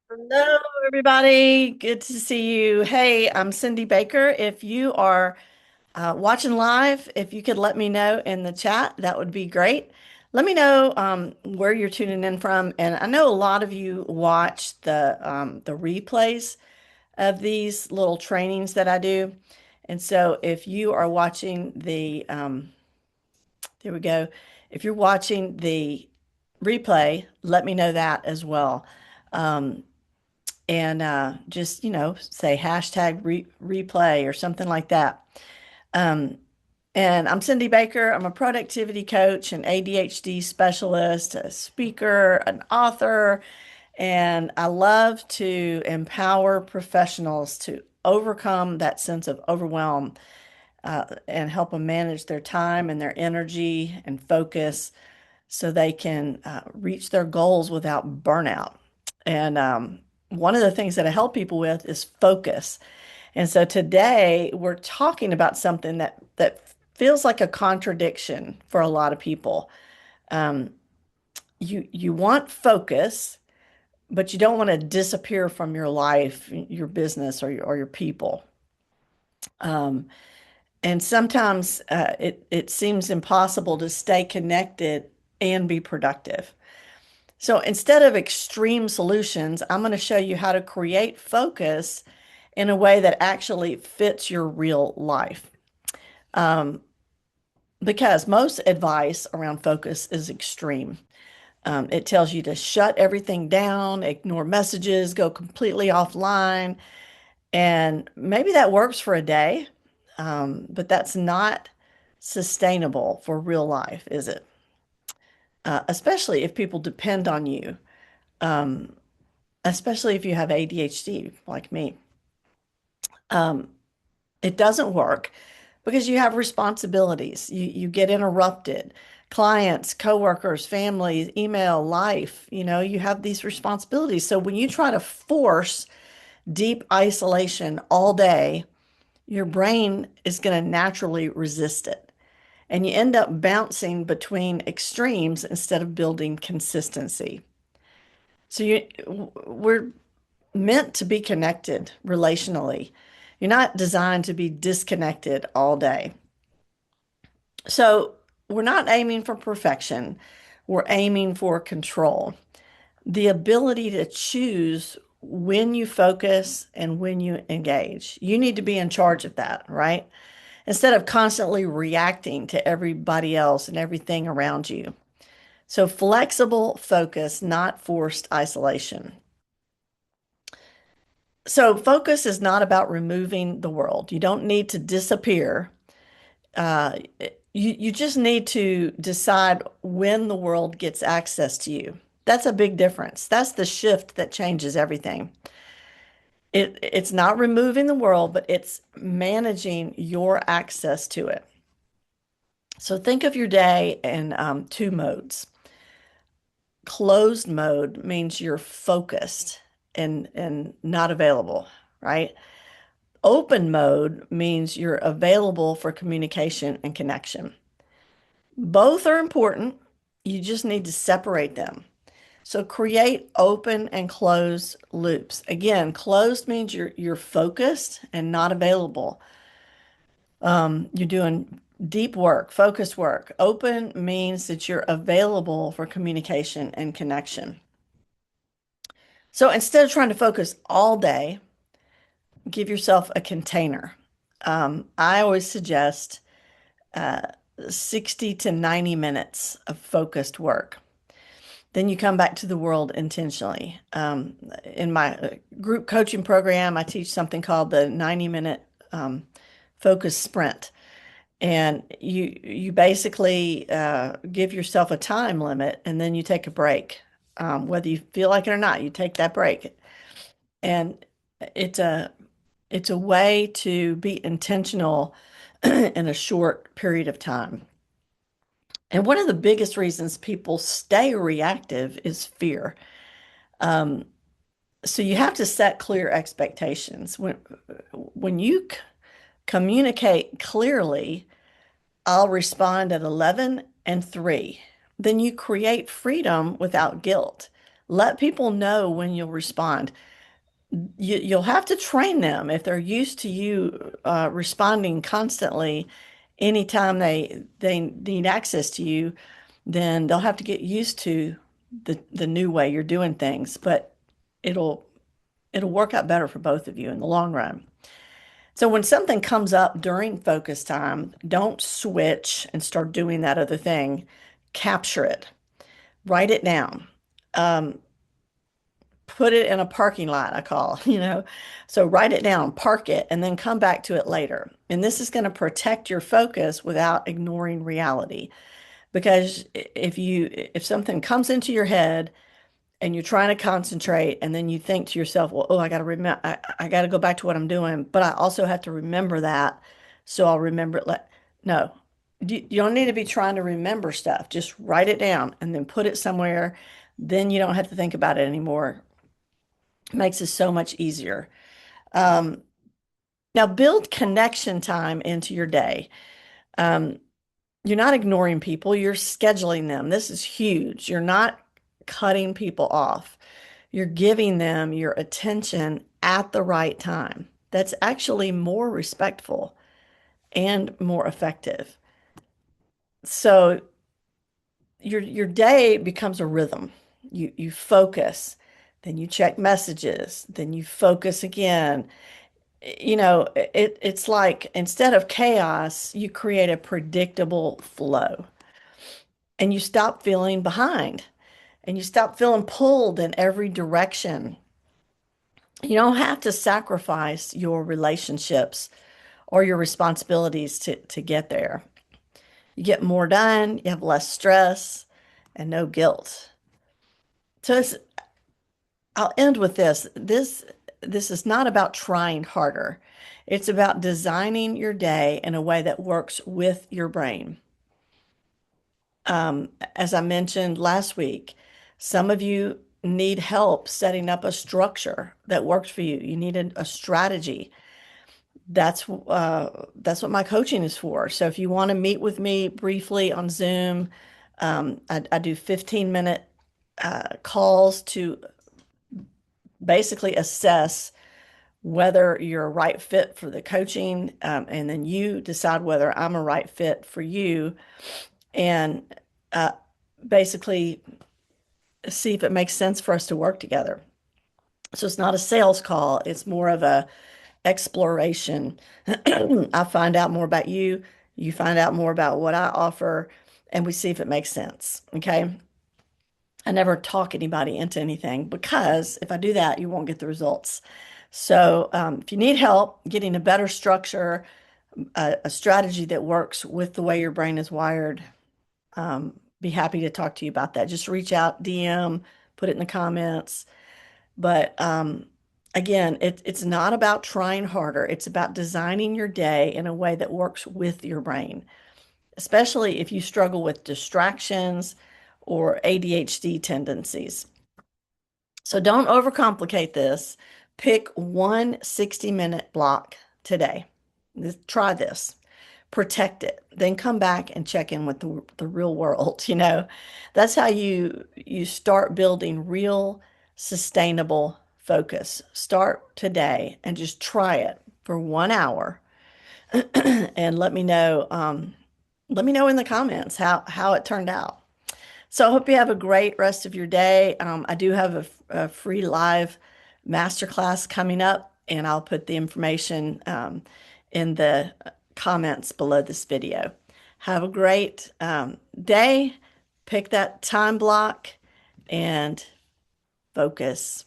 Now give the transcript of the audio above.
Hello, everybody. Good to see you. Hey, I'm Cindy Baker. If you are watching live, if you could let me know in the chat, that would be great. Let me know where you're tuning in from. And I know a lot of you watch the replays of these little trainings that I do. And so if you are watching there we go. If you're watching the replay, let me know that as well. Um, and just say hashtag replay or something like that. um, and I'm Cindy Baker. I'm a productivity coach, an ADHD specialist, a speaker, an author, and I love to empower professionals to overcome that sense of overwhelm, and help them manage their time and their energy and focus so they can reach their goals without burnout. And one of the things that I help people with is focus. And so today we're talking about something that feels like a contradiction for a lot of people. Um, you want focus, but you don't want to disappear from your life, your business, or your people. Um, and sometimes it seems impossible to stay connected and be productive. So instead of extreme solutions, I'm going to show you how to create focus in a way that actually fits your real life. Um, because most advice around focus is extreme. It tells you to shut everything down, ignore messages, go completely offline. And maybe that works for a day, but that's not sustainable for real life, is it? Especially if people depend on you. Um, Especially if you have ADHD like me. Um, it doesn't work because you have responsibilities. You get interrupted. Clients, coworkers, families, email, life, you have these responsibilities. So when you try to force deep isolation all day, your brain is going to naturally resist it. And you end up bouncing between extremes instead of building consistency. So we're meant to be connected relationally. You're not designed to be disconnected all day. So we're not aiming for perfection. We're aiming for control. The ability to choose when you focus and when you engage. You need to be in charge of that, right? Instead of constantly reacting to everybody else and everything around you. So flexible focus, not forced isolation. So focus is not about removing the world. You don't need to disappear. Uh, you just need to decide when the world gets access to you. That's a big difference. That's the shift that changes everything. It's not removing the world, but it's managing your access to it. So think of your day in two modes. Closed mode means you're focused and not available, right? Open mode means you're available for communication and connection. Both are important. You just need to separate them. So create open and closed loops. Again, closed means you're focused and not available. You're doing deep work, focused work. Open means that you're available for communication and connection. So instead of trying to focus all day, give yourself a container. I always suggest uh, 60 to 90 minutes of focused work. Then you come back to the world intentionally. In my group coaching program, I teach something called the 90-minute focus sprint. And you basically give yourself a time limit and then you take a break. Whether you feel like it or not, you take that break. And it's a it's a way to be intentional in a short period of time. And one of the biggest reasons people stay reactive is fear. Um, so you have to set clear expectations. When you communicate clearly, I'll respond at 11 and 3. Then you create freedom without guilt. Let people know when you'll respond. You'll have to train them if they're used to you responding constantly anytime they need access to you, then they'll have to get used to the new way you're doing things. But it'll it'll work out better for both of you in the long run. So when something comes up during focus time, don't switch and start doing that other thing. Capture it, write it down. Um, Put it in a parking lot, I call, you know. So write it down, park it, and then come back to it later. And this is going to protect your focus without ignoring reality. Because if something comes into your head and you're trying to concentrate and then you think to yourself, well, oh, I got to remember, I got to go back to what I'm doing, but I also have to remember that. So I'll remember it. No, you don't need to be trying to remember stuff. Just write it down and then put it somewhere. Then you don't have to think about it anymore. Makes it so much easier. Um, Now build connection time into your day. Um, you're not ignoring people, you're scheduling them. This is huge. You're not cutting people off. You're giving them your attention at the right time. That's actually more respectful and more effective. So your day becomes a rhythm. You focus, then you check messages, then you focus again. It's like instead of chaos, you create a predictable flow and you stop feeling behind and you stop feeling pulled in every direction. You don't have to sacrifice your relationships or your responsibilities to get there. You get more done, you have less stress and no guilt. So I'll end with this. This is not about trying harder. It's about designing your day in a way that works with your brain. As I mentioned last week, some of you need help setting up a structure that works for you. You need a strategy. That's what my coaching is for. So if you want to meet with me briefly on Zoom, I do 15-minute calls to basically assess whether you're a right fit for the coaching, and then you decide whether I'm a right fit for you, and uh, basically see if it makes sense for us to work together. So it's not a sales call, it's more of a exploration. I find out more about you, you find out more about what I offer, and we see if it makes sense. Okay. I never talk anybody into anything because if I do that, you won't get the results. So, if you need help getting a better structure, a strategy that works with the way your brain is wired, be happy to talk to you about that. Just reach out, DM, put it in the comments. But again, it's not about trying harder. It's about designing your day in a way that works with your brain, especially if you struggle with distractions or ADHD tendencies. So don't overcomplicate this. Pick one 60-minute block today. Try this. Protect it. Then come back and check in with the real world, you know. That's how you start building real sustainable focus. Start today and just try it for 1 hour and let me know in the comments how it turned out. So I hope you have a great rest of your day. I do have a free live masterclass coming up, and I'll put the information in the comments below this video. Have a great day. Pick that time block and focus.